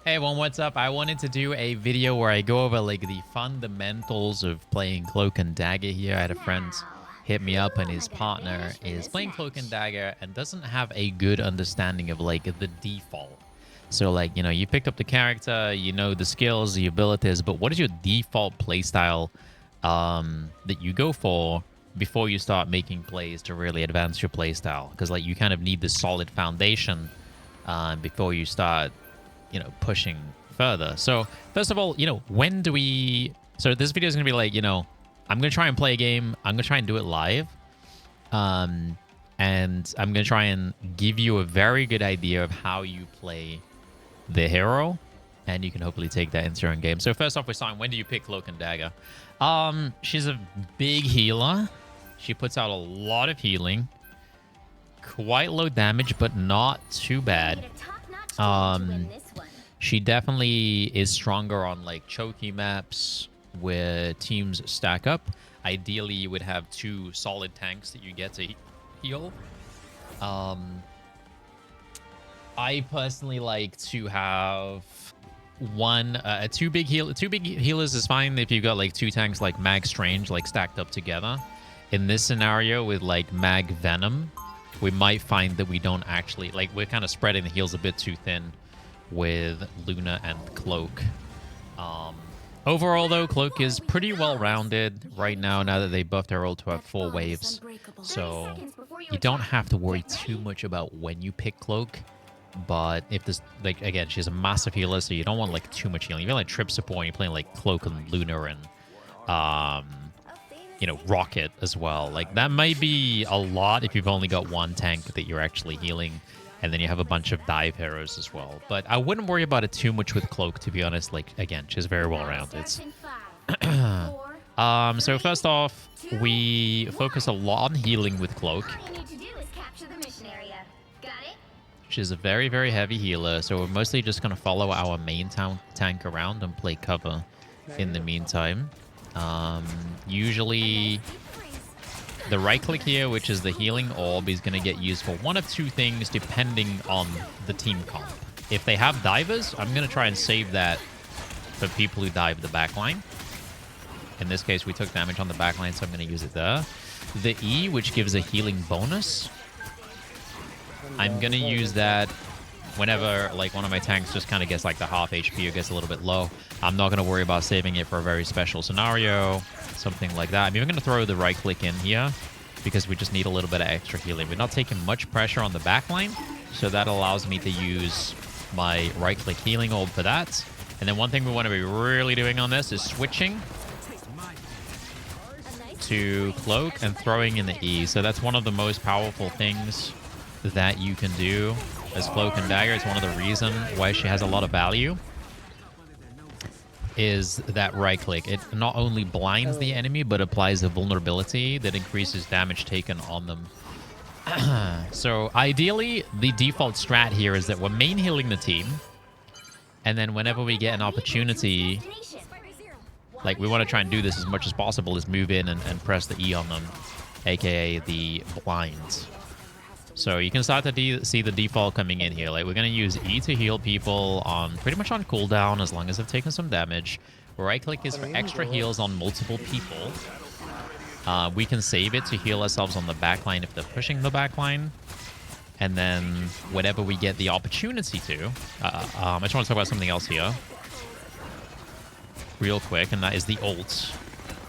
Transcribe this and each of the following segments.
Hey everyone, what's up? I wanted to do a video where I go over like the fundamentals of playing Cloak and Dagger here. I had a friend hit me up and his partner is playing Cloak and Dagger and doesn't have a good understanding of like the default. So like, you know, you picked up the character, you know the skills, the abilities, but what is your default playstyle that you go for before you start making plays to really advance your playstyle? Because like you kind of need this solid foundation before you start, you know, pushing further. So first of all, you know, when do we... So this video is going to be like, you know, I'm going to try and play a game. I'm going to try and do it live. And I'm going to try and give you a very good idea of how you play the hero. And you can hopefully take that into your own game. So first off, we're starting, when do you pick Cloak and Dagger? She's a big healer. She puts out a lot of healing. Quite low damage, but not too bad. She definitely is stronger on like choky maps where teams stack up. Ideally, you would have two solid tanks that you get to heal. I personally like to have two big healers is fine if you've got like two tanks like Mag Strange like stacked up together. In this scenario with like Mag Venom, we might find that we don't actually like, we're kind of spreading the heals a bit too thin with Luna and Cloak. Overall, though, Cloak is pretty well-rounded right now that they buffed her ult to have 4 waves. So you don't have to worry too much about when you pick Cloak. But if this, like, again, she's a massive healer, so you don't want, like, too much healing. If you're, like, trip support, you're playing, like, Cloak and Luna and, you know, Rocket as well. Like, that might be a lot if you've only got one tank that you're actually healing. And then you have a bunch of dive heroes as well. But I wouldn't worry about it too much with Cloak, to be honest. Like, again, she's very well-rounded. So first off, we focus a lot on healing with Cloak. She's a very, very heavy healer. So we're mostly just going to follow our main tank around and play cover in the meantime. Usually... the right click here, which is the healing orb, is going to get used for one of two things depending on the team comp. If they have divers, I'm going to try and save that for people who dive the backline. In this case, we took damage on the backline, so I'm going to use it there. The E, which gives a healing bonus, I'm going to use that whenever like one of my tanks just kind of gets like the half HP or gets a little bit low. I'm not going to worry about saving it for a very special scenario, something like that. I'm even going to throw the right click in here because we just need a little bit of extra healing. We're not taking much pressure on the backline, so that allows me to use my right click healing orb for that. And then one thing we want to be really doing on this is switching to Cloak and throwing in the E. So that's one of the most powerful things that you can do as Cloak and Dagger. It's one of the reasons why she has a lot of value, is that right click. It not only blinds the enemy, but applies a vulnerability that increases damage taken on them. So ideally, the default strat here is that we're main healing the team, and then whenever we get an opportunity, like we want to try and do this as much as possible, is move in and press the E on them, aka the blind. So you can start to see the default coming in here. Like, we're going to use E to heal people on pretty much on cooldown as long as they've taken some damage. Right click is for extra heals on multiple people. We can save it to heal ourselves on the backline if they're pushing the backline. And then whenever we get the opportunity to, I just want to talk about something else here real quick, and that is the ult.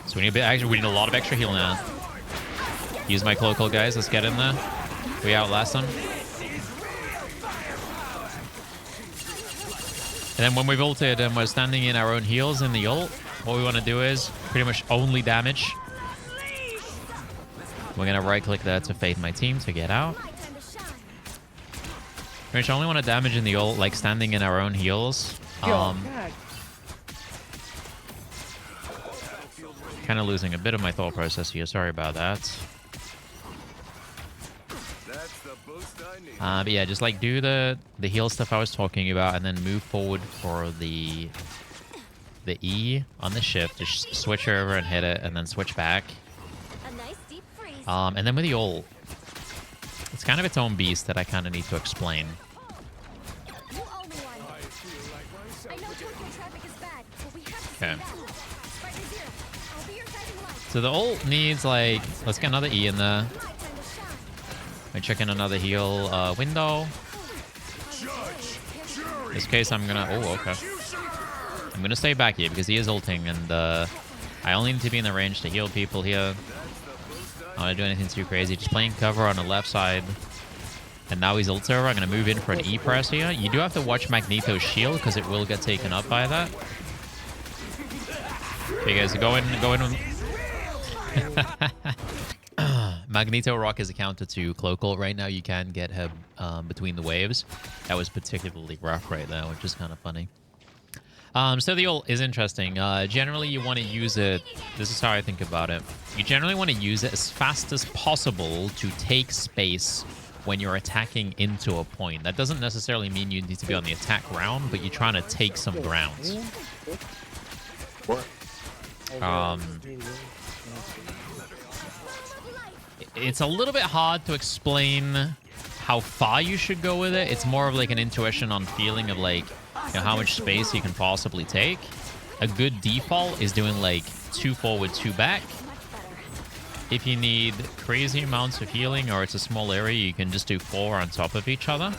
So we need a lot of extra heal now. Use my Cloak ult, guys. Let's get in there. We outlast them. And then when we've ulted and we're standing in our own heals in the ult, what we want to do is pretty much only damage. We're going to right click there to fade my team to get out. Pretty much only want to damage in the ult, like standing in our own heals. Kind of losing a bit of my thought process here. Sorry about that. But yeah, just like do the heal stuff I was talking about, and then move forward for the E on the shift. Just switch over and hit it, and then switch back. And then with the ult, it's kind of its own beast that I kind of need to explain. Okay. So the ult needs like... Let's get another E in there. I check in another heal window. In this case, I'm gonna... Oh, okay. I'm gonna stay back here because he is ulting, and I only need to be in the range to heal people here. I don't want to do anything too crazy. Just playing cover on the left side. And now he's ult over. I'm gonna move in for an E press here. You do have to watch Magneto's shield because it will get taken up by that. Okay, guys, go in. Magneto Rock is a counter to Cloak ult right now. You can get him between the waves. That was particularly rough right there, which is kind of funny. So the ult is interesting. Generally, you want to use it... This is how I think about it. You generally want to use it as fast as possible to take space when you're attacking into a point. That doesn't necessarily mean you need to be on the attack round, but you're trying to take some ground. It's a little bit hard to explain how far you should go with it. It's more of like an intuition on feeling of like, you know, how much space you can possibly take. A good default is doing like 2 forward, 2 back. If you need crazy amounts of healing or it's a small area, you can just do 4 on top of each other.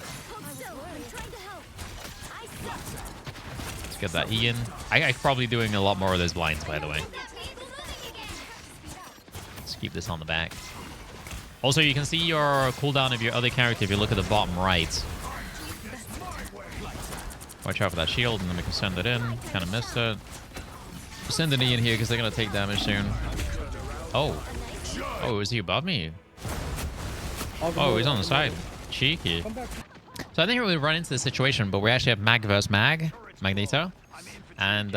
Let's get that E in. I'm probably doing a lot more of those blinds, by the way. Let's keep this on the back. Also, you can see your cooldown of your other character if you look at the bottom right. Watch out for that shield, and then we can send it in. Kind of missed it. Send an E in here because they're going to take damage soon. Oh. Oh, is he above me? Oh, he's on the side. Cheeky. So I think we would run into this situation, but we actually have Mag versus Magneto. And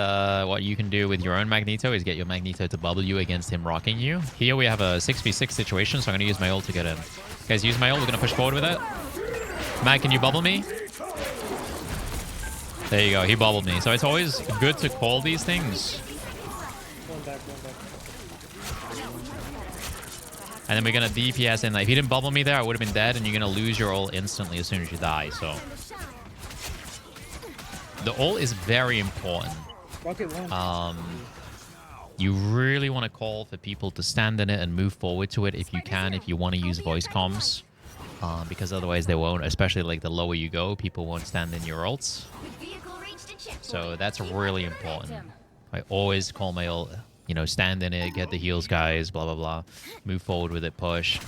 what you can do with your own Magneto is get your Magneto to bubble you against him rocking you. Here we have a 6v6 situation, so I'm going to use my ult to get in. Guys, use my ult. We're going to push forward with it. Mag, can you bubble me? There you go. He bubbled me. So it's always good to call these things. And then we're going to DPS in. Like, if he didn't bubble me there, I would have been dead, and you're going to lose your ult instantly as soon as you die. So the ult is very important. You really want to call for people to stand in it and move forward to it if you can, if you want to use voice comms. Because otherwise they won't, especially like the lower you go, people won't stand in your ults. So that's really important. I always call my ult, you know, stand in it, get the heals, guys, blah, blah, blah. Move forward with it, push.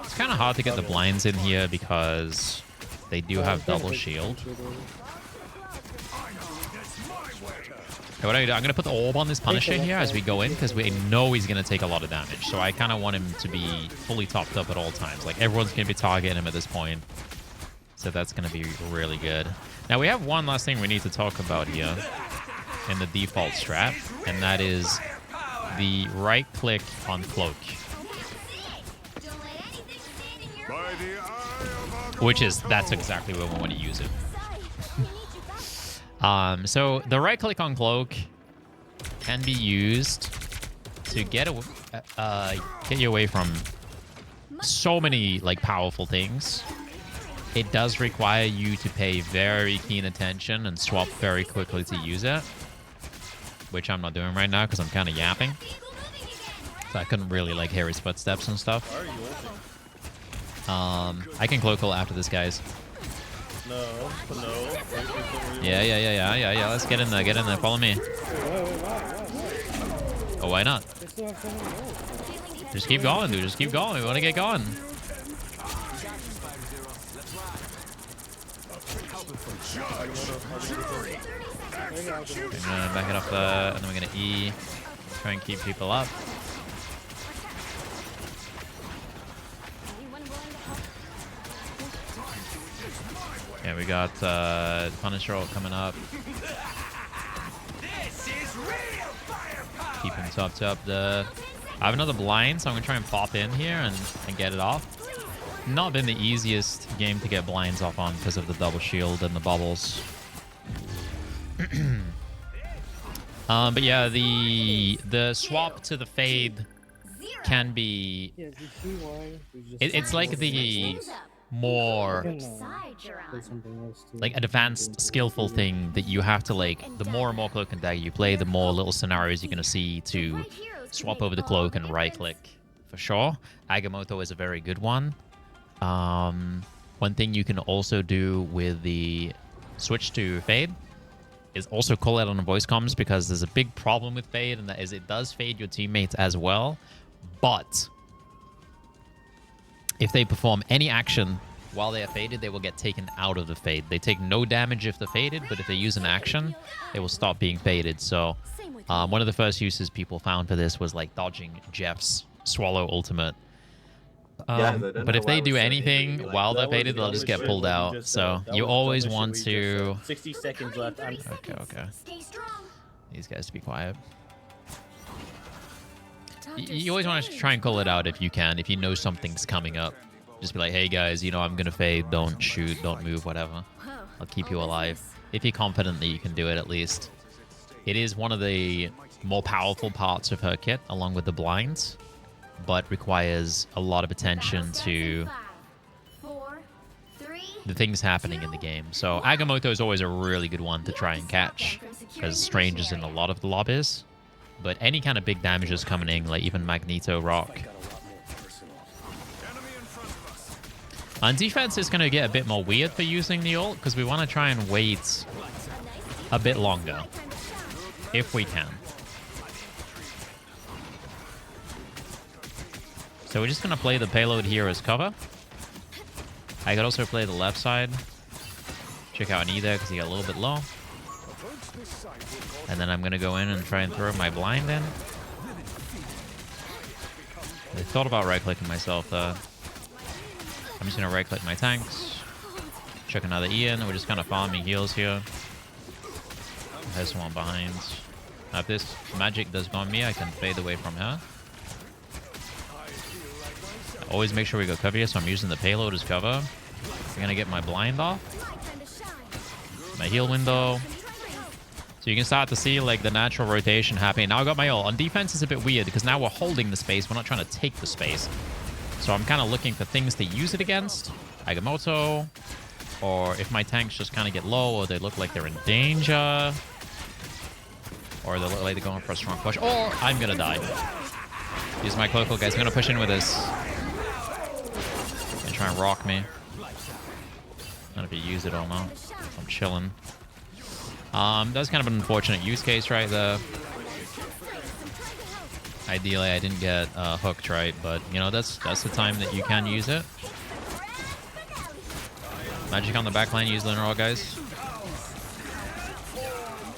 It's kind of hard to get the blinds in here because they do have double shield. Okay, what do? I'm going to put the orb on this Punisher here as we go in because we know he's going to take a lot of damage. So I kind of want him to be fully topped up at all times. Like, everyone's going to be targeting him at this point. So that's going to be really good. Now, we have one last thing we need to talk about here in the default strat, and that is the right click on Cloak. That's exactly when we want to use it. So the right click on Cloak can be used to get you away from so many like powerful things. It does require you to pay very keen attention and swap very quickly to use it, which I'm not doing right now because I'm kind of yapping. So I couldn't really like hear his footsteps and stuff. I can Cloak ult after this, guys. No. Yeah. Let's get in there. Follow me. Oh, why not? Just keep going, dude. Just keep going. We want to get going. We're gonna back it off there, and then we're gonna E. Try and keep people up. Yeah, we got Punisher coming up. Keep him topped up. I have another blind, so I'm gonna try and pop in here and get it off. Not been the easiest game to get blinds off on because of the double shield and the bubbles. But yeah, the swap to the fade can be... It's like the more like advanced, skillful thing that you have to like. The more and more Cloak and Dagger you play, the more little scenarios you're gonna see to swap over the cloak and right-click for sure. Agamotto is a very good one. One thing you can also do with the switch to Fade is also call it on the voice comms, because there's a big problem with Fade, and that is it does fade your teammates as well. But if they perform any action while they are faded, they will get taken out of the fade. They take no damage if they're faded, but if they use an action, they will stop being faded. So one of the first uses people found for this was like dodging Jeff's Swallow ultimate. But if they do anything while they're faded, they'll just get pulled out. So you always want to... 60 seconds left. Okay. These guys to be quiet. You always want to try and call it out if you can. If you know something's coming up, just be like, hey guys, you know, I'm going to fade. Don't shoot, don't move, whatever. I'll keep you alive. If you're confident that you can do it, at least. It is one of the more powerful parts of her kit, along with the blinds, but requires a lot of attention to the things happening in the game. So Agamotto is always a really good one to try and catch, because Strange is in a lot of the lobbies. But any kind of big damages coming in, like even Magneto Rock. On defense, it's going to get a bit more weird for using the ult, because we want to try and wait a bit longer, if we can. So we're just going to play the payload here as cover. I could also play the left side. Check out an E there, because he got a little bit low. And then I'm going to go in and try and throw my blind in. I thought about right-clicking myself. I'm just going to right-click my tanks. Check another E in. We're just kind of farming heals here. There's someone behind. Now if this magic does go on me, I can fade away from her. Always make sure we go cover here, so I'm using the payload as cover. I'm going to get my blind off. My heal window. So you can start to see like the natural rotation happening. Now I got my ult. On defense, it's a bit weird because now we're holding the space. We're not trying to take the space. So I'm kind of looking for things to use it against. Agamotto. Or if my tanks just kind of get low, or they look like they're in danger. Or they look like they're going for a strong push. Or I'm going to die. Use my Cloak, guys. I'm going to push in with this. Gonna try and rock me. I don't know if you use it or not. I'm chilling. That's kind of an unfortunate use case right there. Ideally, I didn't get hooked right, but you know that's the time that you can use it. Magic on the backline. Use Lunar Ult, guys.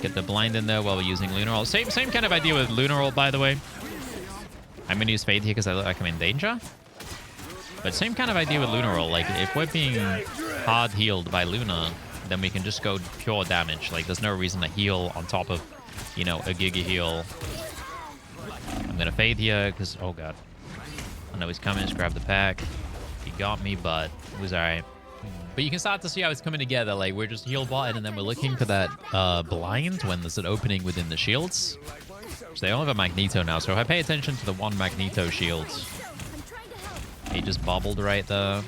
Get the blind in there while we're using Lunar Ult. Same kind of idea with Lunar Ult, by the way. I'm gonna use Fade here because I look like I'm in danger. But same kind of idea with Lunar Ult. Like if we're being hard healed by Luna, then we can just go pure damage. Like, there's no reason to heal on top of, you know, a Giga heal. I'm gonna fade here, because, oh god. I know he's coming, just grab the pack. He got me, but it was alright. But you can start to see how it's coming together. Like, we're just heal botted, and then we're looking for that blind when there's an opening within the shields. So they all have a Magneto now, so if I pay attention to the one Magneto shield, he just bobbled right there.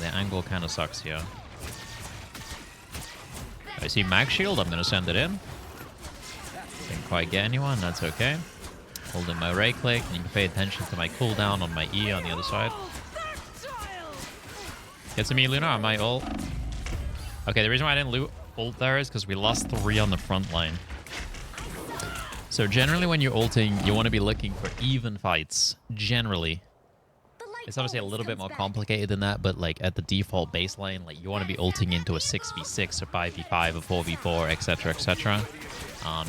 The angle kind of sucks here. I see Mag Shield, I'm going to send it in. Didn't quite get anyone, that's okay. Holding my right click, and you can pay attention to my cooldown on my E on the other side. Get to me, Luna, I might ult. Okay, the reason why I didn't ult there is because we lost 3 on the front line. So generally when you're ulting, you want to be looking for even fights. Generally. It's obviously a little bit more complicated than that, but like at the default baseline, like you want to be ulting into a 6v6 or 5v5 or 4v4, etc, etc.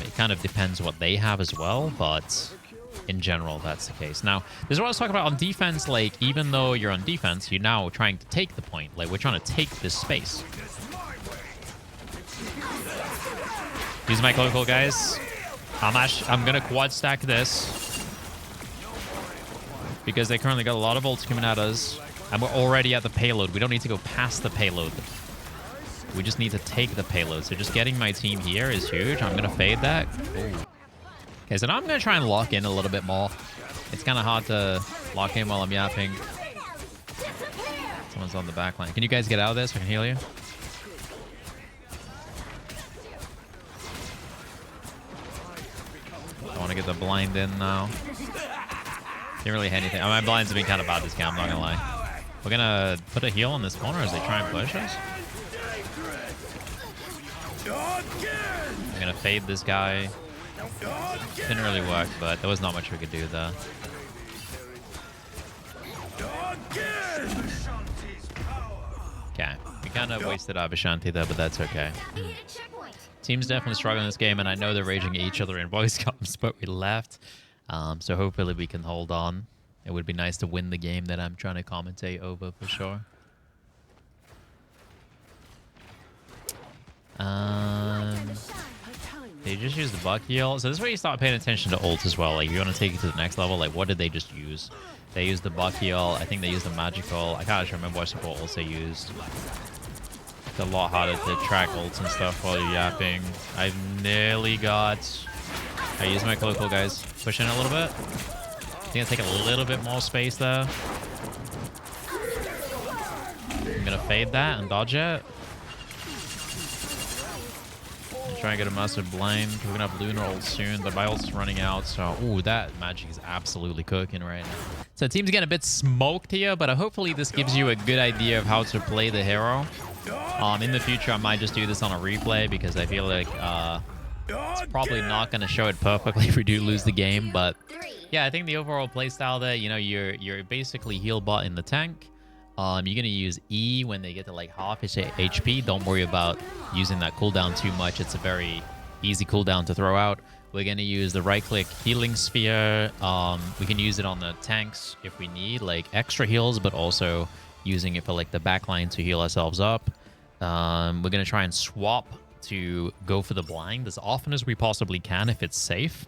It kind of depends what they have as well, but in general, that's the case. Now, this is what I was talking about on defense. Like, even though you're on defense, you're now trying to take the point. Like, we're trying to take this space. Use my Cloak, guys. I'm gonna quad stack this. Because they currently got a lot of ults coming at us. And we're already at the payload. We don't need to go past the payload. We just need to take the payload. So just getting my team here is huge. I'm going to fade that. Ooh. Okay, so now I'm going to try and lock in a little bit more. It's kind of hard to lock in while I'm yapping. Someone's on the back line. Can you guys get out of this? I can heal you. I want to get the blind in now. Can't really hit anything. Oh, my blinds have been kind of bad this game, I'm not gonna lie. We're gonna put a heal on this corner as they try and push us. I'm gonna fade this guy. Didn't really work, but there was not much we could do there. Okay, we kind of wasted our Vishanti there, but that's okay. Team's definitely struggling in this game, and I know they're raging at each other in voice comms, but we left. So hopefully we can hold on. It would be nice to win the game that I'm trying to commentate over for sure. They just used the buck heal. So this is where you start paying attention to ults as well. Like, you want to take it to the next level. Like, what did they just use? They used the buck heal. I think they used the magical. I can't actually remember what support ults they used. It's a lot harder to track ults and stuff while you're yapping. I nearly got... I use my cloak, guys. Push in a little bit. I think I take a little bit more space there. I'm gonna fade that and dodge it. Try and get a massive blind. We're gonna have Lunar ult soon, but my ult's running out, so... Ooh, that magic is absolutely cooking right now. So team's getting a bit smoked here, but hopefully this gives you a good idea of how to play the hero. In the future, I might just do this on a replay because I feel like it's probably not going to show it perfectly if we do lose the game. But yeah, I think the overall playstyle there, you know, you're basically heal bot in the tank. You're going to use E when they get to like half HP. Don't worry about using that cooldown too much. It's a very easy cooldown to throw out. We're going to use the right-click healing sphere. We can use it on the tanks if we need like extra heals, but also using it for like the backline to heal ourselves up. We're going to try and swap to go for the blind as often as we possibly can if it's safe.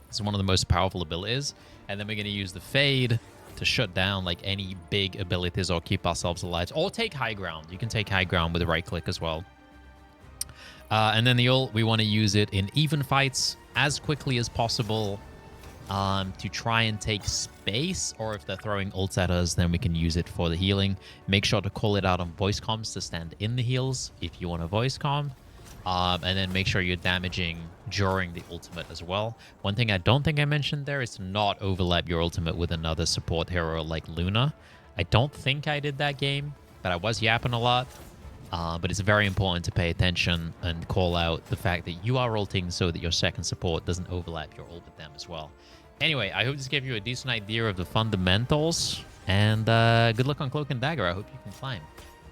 It's one of the most powerful abilities. And then we're going to use the fade to shut down like any big abilities or keep ourselves alive. Or take high ground. You can take high ground with the right click as well. And then the ult, we want to use it in even fights as quickly as possible to try and take space. Or if they're throwing ults at us, then we can use it for the healing. Make sure to call it out on voice comms to stand in the heals if you want a voice comm. And then make sure you're damaging during the ultimate as well. One thing I don't think I mentioned there is to not overlap your ultimate with another support hero like Luna. I don't think I did that game, but I was yapping a lot. But it's very important to pay attention and call out the fact that you are ulting so that your second support doesn't overlap your ult with them as well. Anyway, I hope this gave you a decent idea of the fundamentals. And good luck on Cloak and Dagger. I hope you can climb.